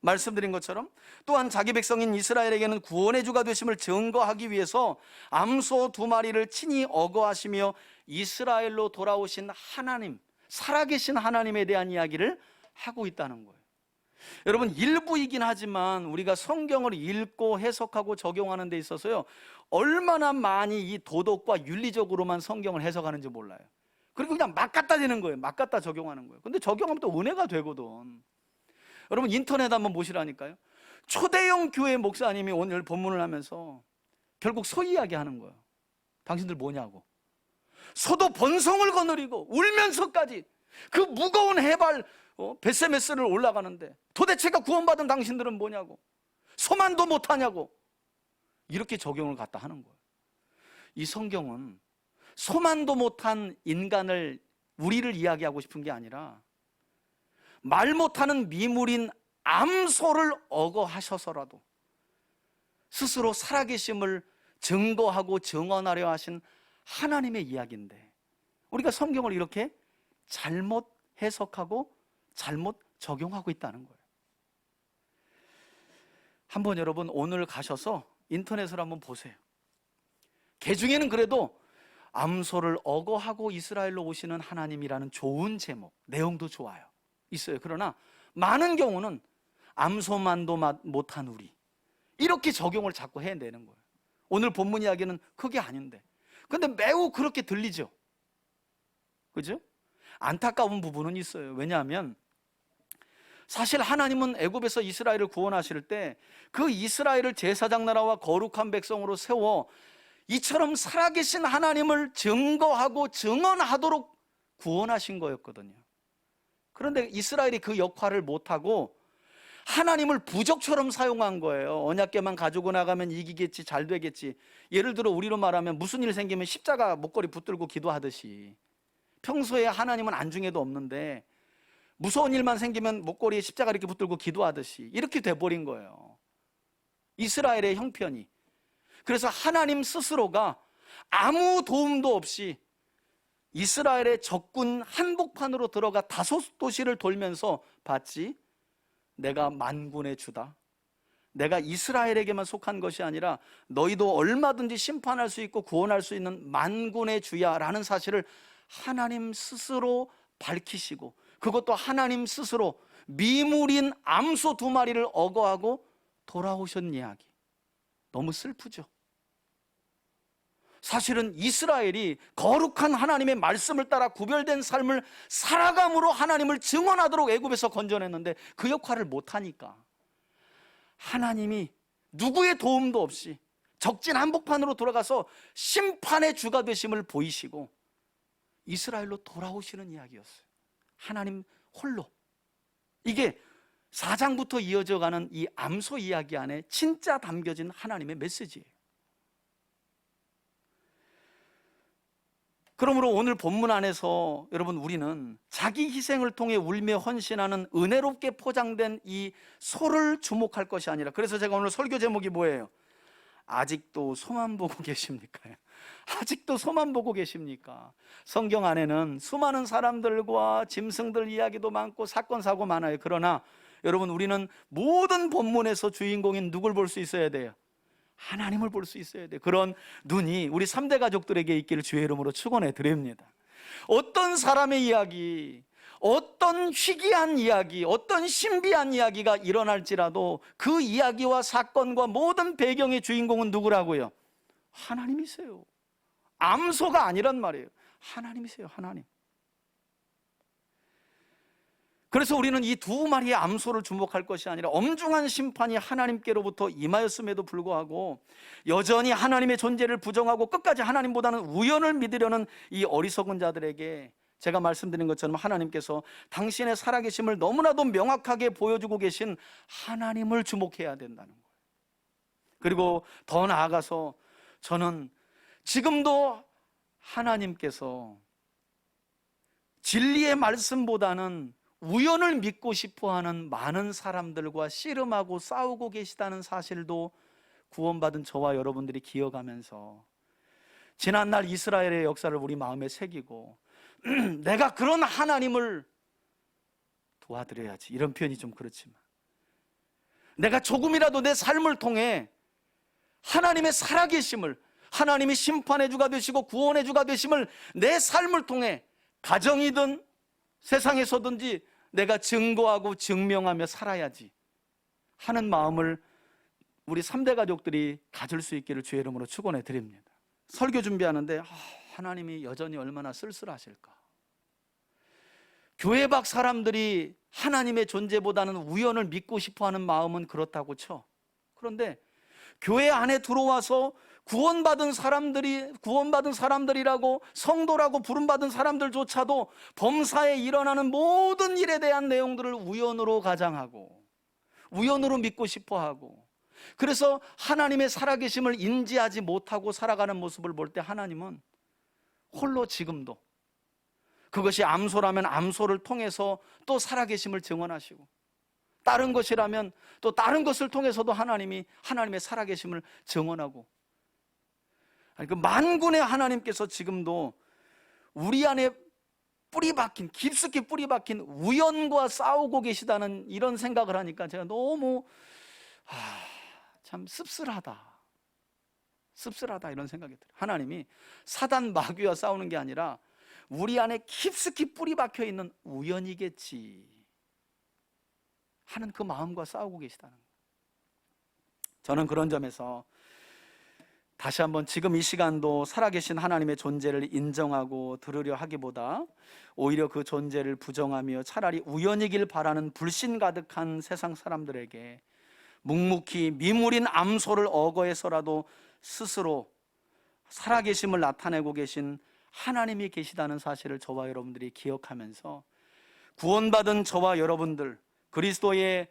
말씀드린 것처럼 또한 자기 백성인 이스라엘에게는 구원의 주가 되심을 증거하기 위해서 암소 2마리를 친히 억어하시며 이스라엘로 돌아오신 하나님, 살아계신 하나님에 대한 이야기를 하고 있다는 거예요. 여러분, 일부이긴 하지만 우리가 성경을 읽고 해석하고 적용하는 데 있어서요 얼마나 많이 이 도덕과 윤리적으로만 성경을 해석하는지 몰라요. 그리고 그냥 막 갖다 대는 거예요. 막 갖다 적용하는 거예요. 근데 적용하면 또 은혜가 되거든. 여러분, 인터넷 한번 보시라니까요. 초대형 교회 목사님이 오늘 본문을 하면서 결국 소 이야기 하는 거예요. 당신들 뭐냐고. 소도 번성을 거느리고 울면서까지 그 무거운 해발 벳세메스를 올라가는데 도대체가 구원받은 당신들은 뭐냐고. 소만도 못하냐고. 이렇게 적용을 갖다 하는 거예요. 이 성경은 소만도 못한 인간을, 우리를 이야기하고 싶은 게 아니라 말 못하는 미물인 암소를 억어하셔서라도 스스로 살아계심을 증거하고 증언하려 하신 하나님의 이야기인데 우리가 성경을 이렇게 잘못 해석하고 잘못 적용하고 있다는 거예요. 한번 여러분 오늘 가셔서 인터넷을 한번 보세요. 개 중에는 그래도 암소를 억어하고 이스라엘로 오시는 하나님이라는 좋은 제목, 내용도 좋아요. 있어요. 그러나 많은 경우는 암소만도 못한 우리, 이렇게 적용을 자꾸 해내는 거예요. 오늘 본문 이야기는 그게 아닌데, 근데 매우 그렇게 들리죠. 그죠? 안타까운 부분은 있어요. 왜냐하면 사실 하나님은 애굽에서 이스라엘을 구원하실 때 그 이스라엘을 제사장 나라와 거룩한 백성으로 세워 이처럼 살아계신 하나님을 증거하고 증언하도록 구원하신 거였거든요. 그런데 이스라엘이 그 역할을 못하고 하나님을 부적처럼 사용한 거예요. 언약궤만 가지고 나가면 이기겠지, 잘 되겠지. 예를 들어 우리로 말하면 무슨 일 생기면 십자가 목걸이 붙들고 기도하듯이 평소에 하나님은 안중에도 없는데 무서운 일만 생기면 목걸이에 십자가 이렇게 붙들고 기도하듯이 이렇게 돼버린 거예요, 이스라엘의 형편이. 그래서 하나님 스스로가 아무 도움도 없이 이스라엘의 적군 한복판으로 들어가 5도시를 돌면서 봤지, 내가 만군의 주다, 내가 이스라엘에게만 속한 것이 아니라 너희도 얼마든지 심판할 수 있고 구원할 수 있는 만군의 주야 라는 사실을 하나님 스스로 밝히시고, 그것도 하나님 스스로 미물인 암소 2마리를 어거하고 돌아오신 이야기. 너무 슬프죠. 사실은 이스라엘이 거룩한 하나님의 말씀을 따라 구별된 삶을 살아감으로 하나님을 증언하도록 애굽에서 건져냈는데 그 역할을 못하니까 하나님이 누구의 도움도 없이 적진 한복판으로 돌아가서 심판의 주가 되심을 보이시고 이스라엘로 돌아오시는 이야기였어요. 하나님 홀로. 이게 4장부터 이어져가는 이 암소 이야기 안에 진짜 담겨진 하나님의 메시지예요. 그러므로 오늘 본문 안에서 여러분 우리는 자기 희생을 통해 울며 헌신하는 은혜롭게 포장된 이 소를 주목할 것이 아니라, 그래서 제가 오늘 설교 제목이 뭐예요? 아직도 소만 보고 계십니까? 아직도 소만 보고 계십니까? 성경 안에는 수많은 사람들과 짐승들 이야기도 많고 사건 사고 많아요. 그러나 여러분 우리는 모든 본문에서 주인공인 누굴 볼 수 있어야 돼요? 하나님을 볼 수 있어야 돼요. 그런 눈이 우리 3대 가족들에게 있기를 주의 이름으로 축원해 드립니다. 어떤 사람의 이야기, 어떤 희귀한 이야기, 어떤 신비한 이야기가 일어날지라도 그 이야기와 사건과 모든 배경의 주인공은 누구라고요? 하나님이세요. 암소가 아니란 말이에요. 하나님이세요. 하나님. 그래서 우리는 이 2마리의 암소를 주목할 것이 아니라 엄중한 심판이 하나님께로부터 임하였음에도 불구하고 여전히 하나님의 존재를 부정하고 끝까지 하나님보다는 우연을 믿으려는 이 어리석은 자들에게 제가 말씀드린 것처럼 하나님께서 당신의 살아계심을 너무나도 명확하게 보여주고 계신 하나님을 주목해야 된다는 거예요. 그리고 더 나아가서 저는 지금도 하나님께서 진리의 말씀보다는 우연을 믿고 싶어하는 많은 사람들과 씨름하고 싸우고 계시다는 사실도 구원받은 저와 여러분들이 기억하면서 지난날 이스라엘의 역사를 우리 마음에 새기고 내가 그런 하나님을 도와드려야지, 이런 표현이 좀 그렇지만 내가 조금이라도 내 삶을 통해 하나님의 살아계심을, 하나님이 심판의 주가 되시고 구원의 주가 되심을 내 삶을 통해 가정이든 세상에서든지 내가 증거하고 증명하며 살아야지 하는 마음을 우리 3대 가족들이 가질 수 있기를 주의 이름으로 축원해 드립니다. 설교 준비하는데 하나님이 여전히 얼마나 쓸쓸하실까. 교회 밖 사람들이 하나님의 존재보다는 우연을 믿고 싶어하는 마음은 그렇다고 쳐. 그런데 교회 안에 들어와서 구원받은 사람들이라고 성도라고 부름받은 사람들조차도 범사에 일어나는 모든 일에 대한 내용들을 우연으로 가장하고 우연으로 믿고 싶어하고, 그래서 하나님의 살아계심을 인지하지 못하고 살아가는 모습을 볼 때 하나님은 홀로 지금도 그것이 암소라면 암소를 통해서 또 살아계심을 증언하시고, 다른 것이라면 또 다른 것을 통해서도 하나님이 하나님의 살아계심을 증언하고, 그 만군의 하나님께서 지금도 우리 안에 깊숙이 뿌리 박힌 우연과 싸우고 계시다는 이런 생각을 하니까 제가 너무 참 씁쓸하다 이런 생각이 들어요. 하나님이 사단 마귀와 싸우는 게 아니라 우리 안에 깊숙이 뿌리 박혀 있는 우연이겠지 하는 그 마음과 싸우고 계시다는 거예요. 저는 그런 점에서 다시 한번 지금 이 시간도 살아계신 하나님의 존재를 인정하고 들으려 하기보다 오히려 그 존재를 부정하며 차라리 우연이길 바라는 불신 가득한 세상 사람들에게 묵묵히 미물인 암소를 어거해서라도 스스로 살아계심을 나타내고 계신 하나님이 계시다는 사실을 저와 여러분들이 기억하면서 구원받은 저와 여러분들, 그리스도의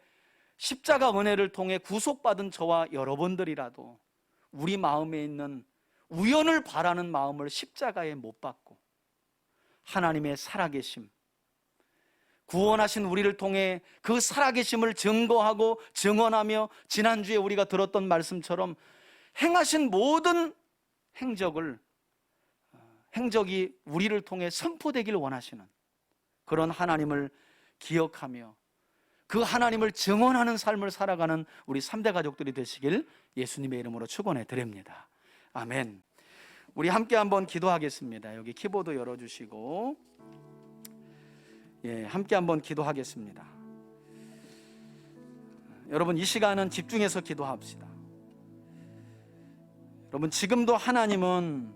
십자가 은혜를 통해 구속받은 저와 여러분들이라도 우리 마음에 있는 우연을 바라는 마음을 십자가에 못 박고 하나님의 살아계심, 구원하신 우리를 통해 그 살아계심을 증거하고 증언하며 지난주에 우리가 들었던 말씀처럼 행하신 모든 행적이 우리를 통해 선포되길 원하시는 그런 하나님을 기억하며 그 하나님을 증언하는 삶을 살아가는 우리 3대 가족들이 되시길 예수님의 이름으로 축원해 드립니다. 아멘. 우리 함께 한번 기도하겠습니다. 여기 키보드 열어주시고 함께 한번 기도하겠습니다. 여러분, 이 시간은 집중해서 기도합시다. 여러분, 지금도 하나님은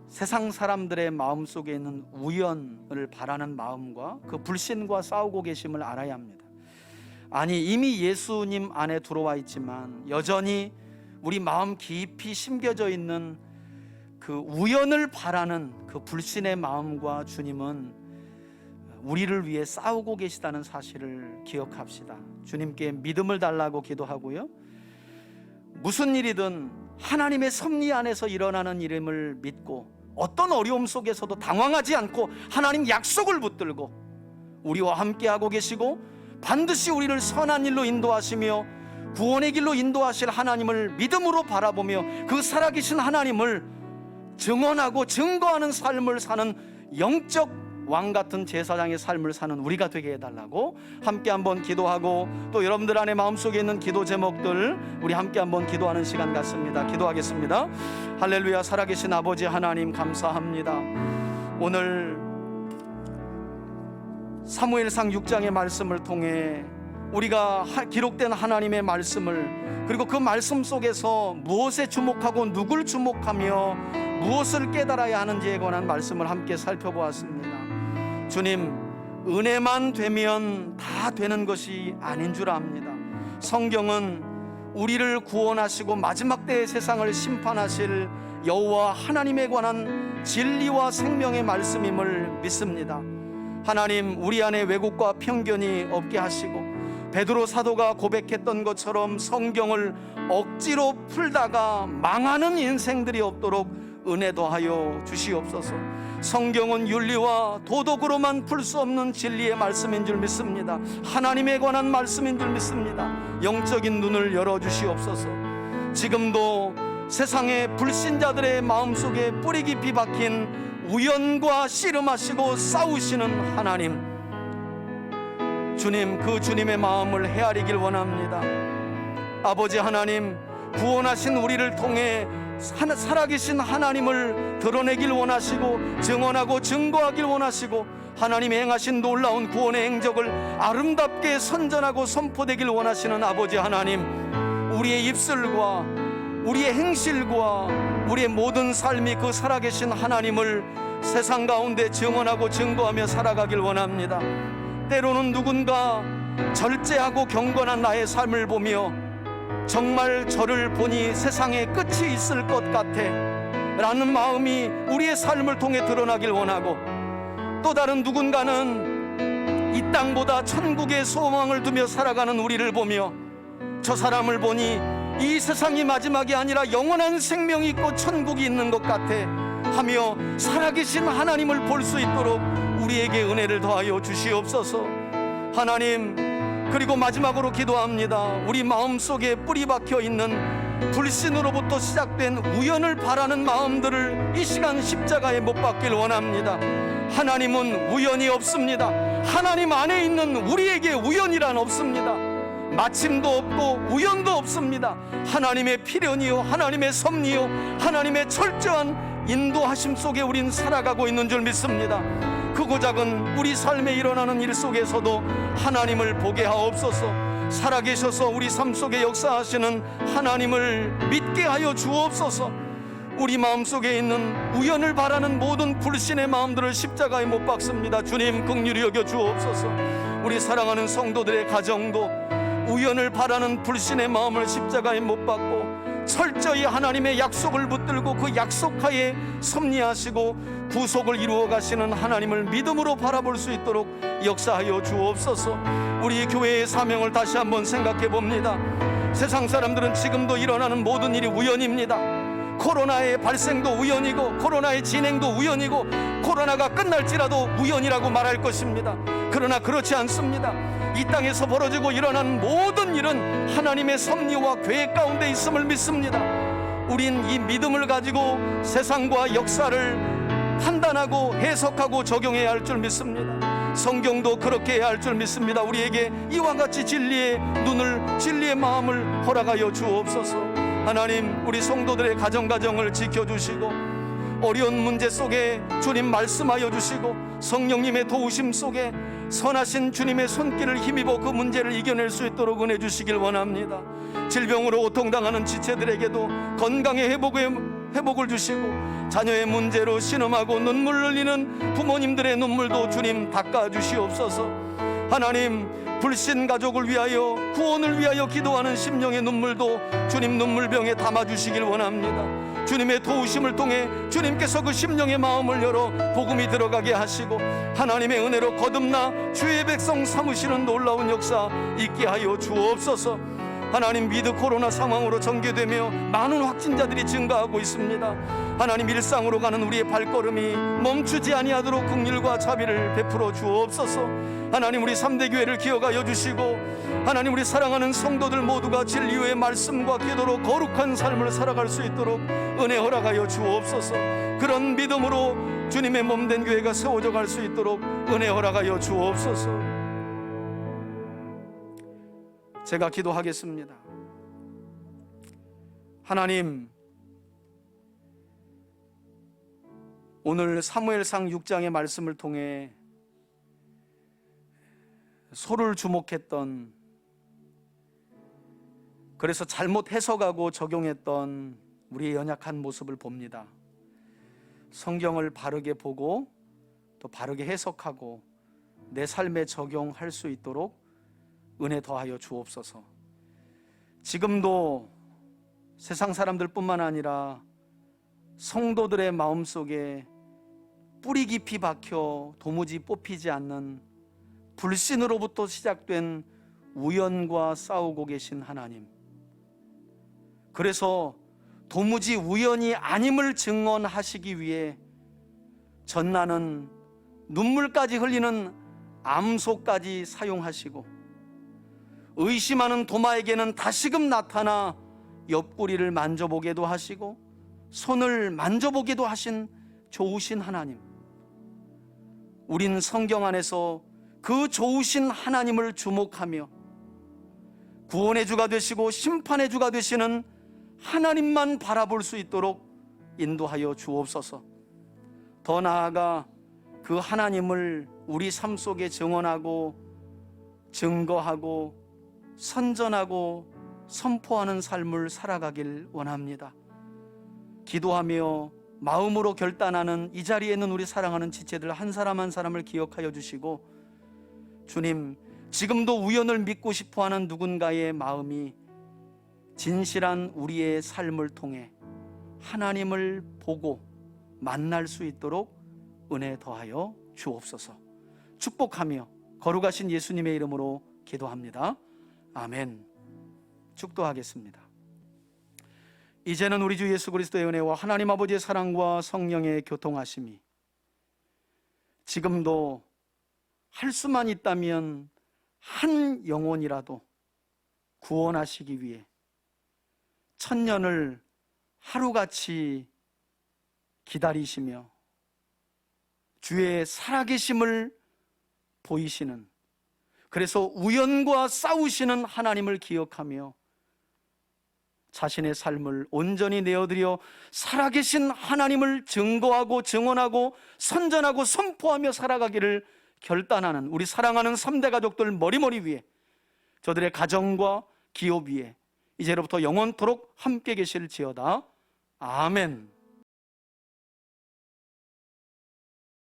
세상 사람들의 마음속에 있는 우연을 바라는 마음과 그 불신과 싸우고 계심을 알아야 합니다. 아니, 이미 예수님 안에 들어와 있지만 여전히 우리 마음 깊이 심겨져 있는 그 우연을 바라는 그 불신의 마음과 주님은 우리를 위해 싸우고 계시다는 사실을 기억합시다. 주님께 믿음을 달라고 기도하고요, 무슨 일이든 하나님의 섭리 안에서 일어나는 일임을 믿고 어떤 어려움 속에서도 당황하지 않고 하나님 약속을 붙들고 우리와 함께하고 계시고 반드시 우리를 선한 일로 인도하시며 구원의 길로 인도하실 하나님을 믿음으로 바라보며 그 살아계신 하나님을 증언하고 증거하는 삶을 사는 영적 왕같은 제사장의 삶을 사는 우리가 되게 해달라고 함께 한번 기도하고, 또 여러분들 안에 마음속에 있는 기도 제목들 우리 함께 한번 기도하는 시간 같습니다. 기도하겠습니다. 할렐루야. 살아계신 아버지 하나님, 감사합니다. 오늘 사무엘상 6장의 말씀을 통해 우리가 기록된 하나님의 말씀을, 그리고 그 말씀 속에서 무엇에 주목하고 누굴 주목하며 무엇을 깨달아야 하는지에 관한 말씀을 함께 살펴보았습니다. 주님, 은혜만 되면 다 되는 것이 아닌 줄 압니다. 성경은 우리를 구원하시고 마지막 때의 세상을 심판하실 여호와 하나님에 관한 진리와 생명의 말씀임을 믿습니다. 하나님, 우리 안에 왜곡과 편견이 없게 하시고 베드로 사도가 고백했던 것처럼 성경을 억지로 풀다가 망하는 인생들이 없도록 은혜 더하여 주시옵소서. 성경은 윤리와 도덕으로만 풀 수 없는 진리의 말씀인 줄 믿습니다. 하나님에 관한 말씀인 줄 믿습니다. 영적인 눈을 열어주시옵소서. 지금도 세상의 불신자들의 마음속에 뿌리 깊이 박힌 우연과 씨름하시고 싸우시는 하나님, 주님, 그 주님의 마음을 헤아리길 원합니다. 아버지 하나님, 구원하신 우리를 통해 살아계신 하나님을 드러내길 원하시고 증언하고 증거하길 원하시고 하나님이 행하신 놀라운 구원의 행적을 아름답게 선전하고 선포되길 원하시는 아버지 하나님, 우리의 입술과 우리의 행실과 우리의 모든 삶이 그 살아계신 하나님을 세상 가운데 증언하고 증거하며 살아가길 원합니다. 때로는 누군가 절제하고 경건한 나의 삶을 보며 정말 저를 보니 세상에 끝이 있을 것 같아 라는 마음이 우리의 삶을 통해 드러나길 원하고, 또 다른 누군가는 이 땅보다 천국의 소망을 두며 살아가는 우리를 보며 저 사람을 보니 이 세상이 마지막이 아니라 영원한 생명이 있고 천국이 있는 것 같아 하며 살아계신 하나님을 볼 수 있도록 우리에게 은혜를 더하여 주시옵소서. 하나님, 그리고 마지막으로 기도합니다. 우리 마음속에 뿌리 박혀 있는 불신으로부터 시작된 우연을 바라는 마음들을 이 시간 십자가에 못 박길 원합니다. 하나님은 우연이 없습니다. 하나님 안에 있는 우리에게 우연이란 없습니다. 마침도 없고 우연도 없습니다. 하나님의 필연이요, 하나님의 섭리요, 하나님의 철저한 인도하심 속에 우린 살아가고 있는 줄 믿습니다. 크고 작은 우리 삶에 일어나는 일 속에서도 하나님을 보게 하옵소서. 살아계셔서 우리 삶 속에 역사하시는 하나님을 믿게 하여 주옵소서. 우리 마음속에 있는 우연을 바라는 모든 불신의 마음들을 십자가에 못 박습니다. 주님, 긍휼히 여겨 주옵소서. 우리 사랑하는 성도들의 가정도 우연을 바라는 불신의 마음을 십자가에 못 박고 철저히 하나님의 약속을 붙들고 그 약속하에 섭리하시고 구속을 이루어 가시는 하나님을 믿음으로 바라볼 수 있도록 역사하여 주옵소서. 우리 교회의 사명을 다시 한번 생각해 봅니다. 세상 사람들은 지금도 일어나는 모든 일이 우연입니다. 코로나의 발생도 우연이고 코로나의 진행도 우연이고 코로나가 끝날지라도 우연이라고 말할 것입니다. 그러나 그렇지 않습니다. 이 땅에서 벌어지고 일어나는 모든 일은 하나님의 섭리와 계획 가운데 있음을 믿습니다. 우린 이 믿음을 가지고 세상과 역사를 판단하고 해석하고 적용해야 할 줄 믿습니다. 성경도 그렇게 해야 할 줄 믿습니다. 우리에게 이와 같이 진리의 눈을, 진리의 마음을 허락하여 주옵소서. 하나님, 우리 성도들의 가정을 지켜주시고 어려운 문제 속에 주님 말씀하여 주시고 성령님의 도우심 속에 선하신 주님의 손길을 힘입어 그 문제를 이겨낼 수 있도록 은혜 주시길 원합니다. 질병으로 고통당하는 지체들에게도 건강의 회복을 주시고, 자녀의 문제로 신음하고 눈물 흘리는 부모님들의 눈물도 주님 닦아주시옵소서. 하나님, 불신 가족을 위하여, 구원을 위하여 기도하는 심령의 눈물도 주님 눈물병에 담아주시길 원합니다. 주님의 도우심을 통해 주님께서 그 심령의 마음을 열어 복음이 들어가게 하시고, 하나님의 은혜로 거듭나 주의 백성 삼으시는 놀라운 역사 있게 하여 주옵소서. 하나님, 위드 코로나 상황으로 전개되며 많은 확진자들이 증가하고 있습니다. 하나님, 일상으로 가는 우리의 발걸음이 멈추지 아니하도록 긍휼과 자비를 베풀어 주옵소서. 하나님, 우리 3대 교회를 기억하여 주시고, 하나님, 우리 사랑하는 성도들 모두가 진리의 말씀과 기도로 거룩한 삶을 살아갈 수 있도록 은혜 허락하여 주옵소서. 그런 믿음으로 주님의 몸된 교회가 세워져 갈 수 있도록 은혜 허락하여 주옵소서. 제가 기도하겠습니다. 하나님, 오늘 사무엘상 6장의 말씀을 통해 소를 주목했던, 그래서 잘못 해석하고 적용했던 우리의 연약한 모습을 봅니다. 성경을 바르게 보고 또 바르게 해석하고 내 삶에 적용할 수 있도록 은혜 더하여 주옵소서. 지금도 세상 사람들뿐만 아니라 성도들의 마음속에 뿌리 깊이 박혀 도무지 뽑히지 않는 불신으로부터 시작된 우연과 싸우고 계신 하나님, 그래서 도무지 우연이 아님을 증언하시기 위해 전나는 눈물까지 흘리는 암소까지 사용하시고, 의심하는 도마에게는 다시금 나타나 옆구리를 만져보게도 하시고 손을 만져보게도 하신 좋으신 하나님, 우린 성경 안에서 그 좋으신 하나님을 주목하며 구원의 주가 되시고 심판의 주가 되시는 하나님만 바라볼 수 있도록 인도하여 주옵소서. 더 나아가 그 하나님을 우리 삶 속에 증언하고 증거하고 선전하고 선포하는 삶을 살아가길 원합니다. 기도하며 마음으로 결단하는 이 자리에 있는 우리 사랑하는 지체들 한 사람 한 사람을 기억하여 주시고, 주님, 지금도 우연을 믿고 싶어하는 누군가의 마음이 진실한 우리의 삶을 통해 하나님을 보고 만날 수 있도록 은혜 더하여 주옵소서. 축복하며 거룩하신 예수님의 이름으로 기도합니다. 아멘. 축도하겠습니다. 이제는 우리 주 예수 그리스도의 은혜와 하나님 아버지의 사랑과 성령의 교통하심이 지금도 할 수만 있다면 한 영혼이라도 구원하시기 위해 천년을 하루같이 기다리시며 주의 살아계심을 보이시는, 그래서 우연과 싸우시는 하나님을 기억하며 자신의 삶을 온전히 내어드려 살아계신 하나님을 증거하고 증언하고 선전하고 선포하며 살아가기를 결단하는 우리 사랑하는 3대 가족들 머리머리 위에, 저들의 가정과 기업 위에 이제로부터 영원토록 함께 계실지어다. 아멘.